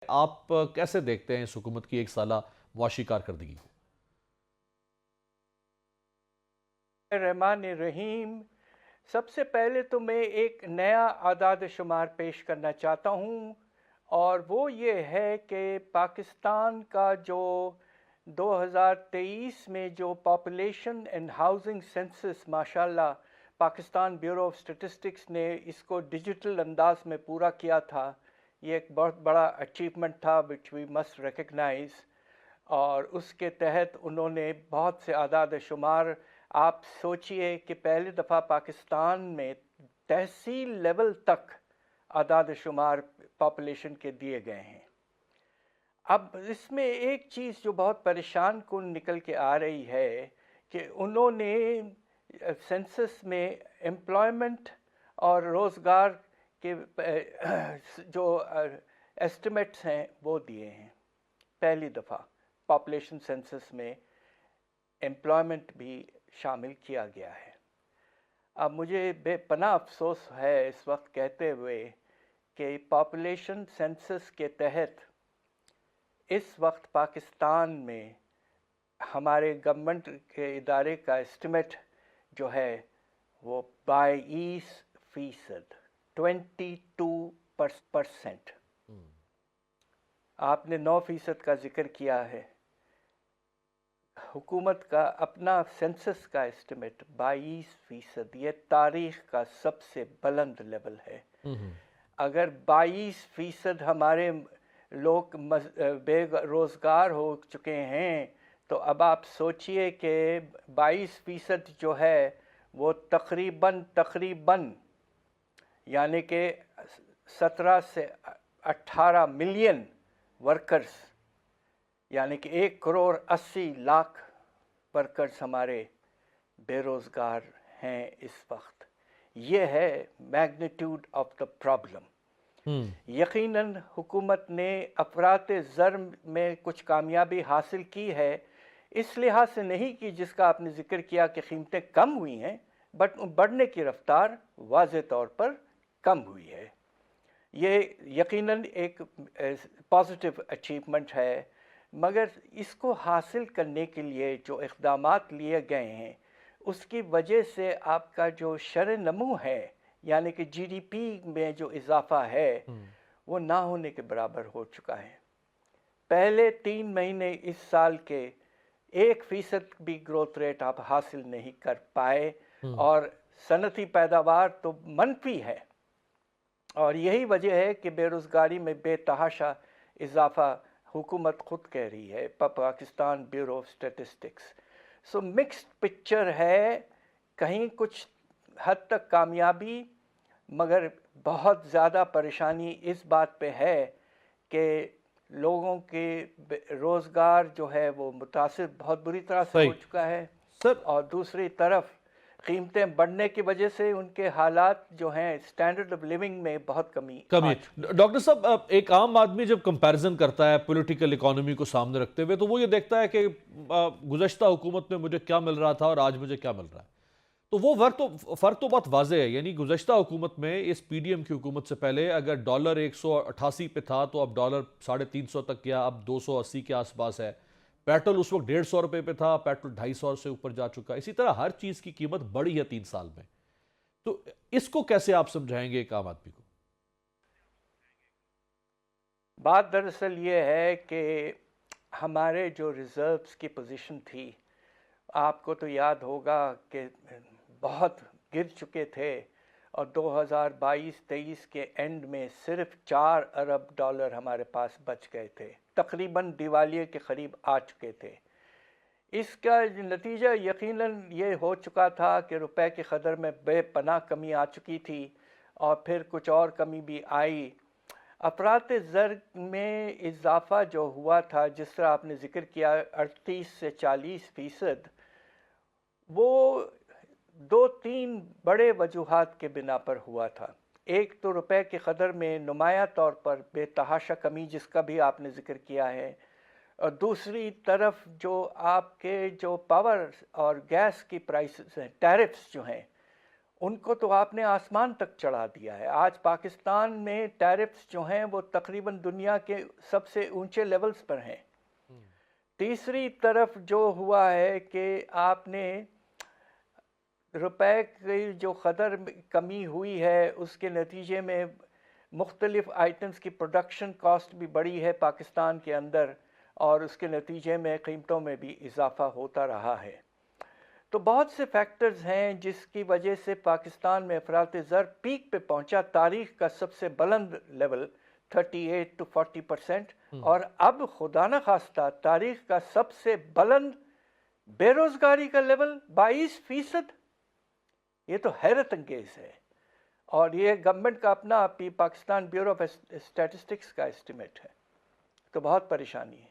آپ کیسے دیکھتے ہیں اس حکومت کی ایک سالہ معاشی کارکردگی کو؟ الرحمن الرحیم۔ سب سے پہلے تو میں ایک نیا اعداد شمار پیش کرنا چاہتا ہوں، اور وہ یہ ہے کہ پاکستان کا جو 2023 میں جو پاپولیشن اینڈ ہاؤسنگ سینسس ماشاءاللہ پاکستان بیورو آف اسٹیٹسٹکس نے اس کو ڈیجیٹل انداز میں پورا کیا تھا، یہ ایک بہت بڑا اچیومنٹ تھا وچ وی مسٹ ریکگنائز۔ اور اس کے تحت انہوں نے بہت سے اعداد شمار، آپ سوچئے کہ پہلی دفعہ پاکستان میں تحصیل لیول تک اعداد شمار پاپولیشن کے دیے گئے ہیں۔ اب اس میں ایک چیز جو بہت پریشان کن نکل کے آ رہی ہے کہ انہوں نے سینسس میں امپلائمنٹ اور روزگار کے جو ایسٹیمیٹس ہیں وہ دیے ہیں۔ پہلی دفعہ پاپولیشن سینسس میں امپلائمنٹ بھی شامل کیا گیا ہے۔ اب مجھے بے پناہ افسوس ہے اس وقت کہتے ہوئے کہ پاپولیشن سینسس کے تحت اس وقت پاکستان میں ہمارے گورنمنٹ کے ادارے کا اسٹیمیٹ جو ہے وہ 22%، 22%۔ آپ نے 9% کا ذکر کیا ہے۔ حکومت کا اپنا سینسس کا اسٹیمیٹ 22%، یہ تاریخ کا سب سے بلند لیول ہے۔ اگر 22% ہمارے لوگ بے روزگار ہو چکے ہیں تو اب آپ سوچئے کہ 22% جو ہے وہ تقریباً یعنی کہ 17 سے 18 ملین ورکرز، یعنی کہ 1,80,00,000 ورکرز ہمارے بے روزگار ہیں اس وقت۔ یہ ہے میگنیٹیوڈ آف دا پرابلم۔ یقیناً حکومت نے افراط زر میں کچھ کامیابی حاصل کی ہے، اس لحاظ سے نہیں کہ جس کا آپ نے ذکر کیا کہ قیمتیں کم ہوئی ہیں، بٹ بڑھنے کی رفتار واضح طور پر کم ہوئی ہے۔ یہ یقیناً ایک پازیٹیو اچیومنٹ ہے، مگر اس کو حاصل کرنے کے لیے جو اقدامات لیے گئے ہیں اس کی وجہ سے آپ کا جو شرح نمو ہے، یعنی کہ جی ڈی پی میں جو اضافہ ہے وہ نہ ہونے کے برابر ہو چکا ہے۔ پہلے 3 مہینے اس سال کے 1% بھی گروتھ ریٹ آپ حاصل نہیں کر پائے، اور صنعتی پیداوار تو منفی ہے، اور یہی وجہ ہے کہ بے روزگاری میں بے تحاشا اضافہ حکومت خود کہہ رہی ہے، Pakistan bureau of statistics. So mixed picture ہے، کہیں کچھ حد تک کامیابی، مگر بہت زیادہ پریشانی اس بات پہ ہے کہ لوگوں کے روزگار جو ہے وہ متاثر بہت بری طرح سے ہو چکا ہے، اور دوسری طرف قیمتیں بڑھنے کی وجہ سے ان کے حالات جو ہیں سٹینڈرڈ آف لیونگ میں بہت کمی آ چکی ہے۔ ڈاکٹر صاحب، ایک عام آدمی جب کمپیرزن کرتا ہے پولیٹیکل اکانومی کو سامنے رکھتے ہوئے تو وہ یہ دیکھتا ہے کہ گزشتہ حکومت میں مجھے کیا مل رہا تھا اور آج مجھے کیا مل رہا ہے، تو وہ فرق تو بہت واضح ہے۔ یعنی گزشتہ حکومت میں، اس پی ڈی ایم کی حکومت سے پہلے، اگر ڈالر 188 پہ تھا تو اب ڈالر 350 تک گیا، اب 280 کے آس پاس ہے۔ پیٹرول اس وقت 150 روپے پہ تھا، پیٹرول 250 سے اوپر جا چکا ہے۔ اسی طرح ہر چیز کی قیمت بڑھی ہے 3 سال میں۔ تو اس کو کیسے آپ سمجھائیں گے ایک عام آدمی کو؟ بات دراصل یہ ہے کہ ہمارے جو ریزروز کی پوزیشن تھی، آپ کو تو یاد ہوگا کہ بہت گر چکے تھے، اور 2022-23 کے اینڈ میں صرف 4 ارب ڈالر ہمارے پاس بچ گئے تھے، تقریباً دیوالیے کے قریب آ چکے تھے۔ اس کا نتیجہ یقیناً یہ ہو چکا تھا کہ روپے کی قدر میں بے پناہ کمی آ چکی تھی، اور پھر کچھ اور کمی بھی آئی۔ افراط زر میں اضافہ جو ہوا تھا، جس طرح آپ نے ذکر کیا 38 سے 40%، وہ 2-3 بڑے وجوہات کے بنا پر ہوا تھا۔ ایک تو روپے کی قدر میں نمایاں طور پر بے تحاشا کمی، جس کا بھی آپ نے ذکر کیا ہے، اور دوسری طرف جو آپ کے جو پاور اور گیس کی پرائسز ہیں، ٹیرفز جو ہیں، ان کو تو آپ نے آسمان تک چڑھا دیا ہے. آج پاکستان میں ٹیرفز جو ہیں وہ تقریباً دنیا کے سب سے اونچے لیولز پر ہیں. تیسری طرف جو ہوا ہے کہ آپ نے روپے کی جو قدر کمی ہوئی ہے اس کے نتیجے میں مختلف آئٹمز کی پروڈکشن کاسٹ بھی بڑھی ہے پاکستان کے اندر، اور اس کے نتیجے میں قیمتوں میں بھی اضافہ ہوتا رہا ہے. تو بہت سے فیکٹرز ہیں جس کی وجہ سے پاکستان میں افراط زر پیک پہ پہنچا، تاریخ کا سب سے بلند لیول 38 to 40%، اور اب خدا نخواستہ تاریخ کا سب سے بلند بے روزگاری کا لیول 22%. یہ تو حیرت انگیز ہے، اور یہ گورنمنٹ کا اپنا پاکستان بیورو آف اسٹیٹسٹکس کا اسٹیمیٹ ہے. تو بہت پریشانی ہے.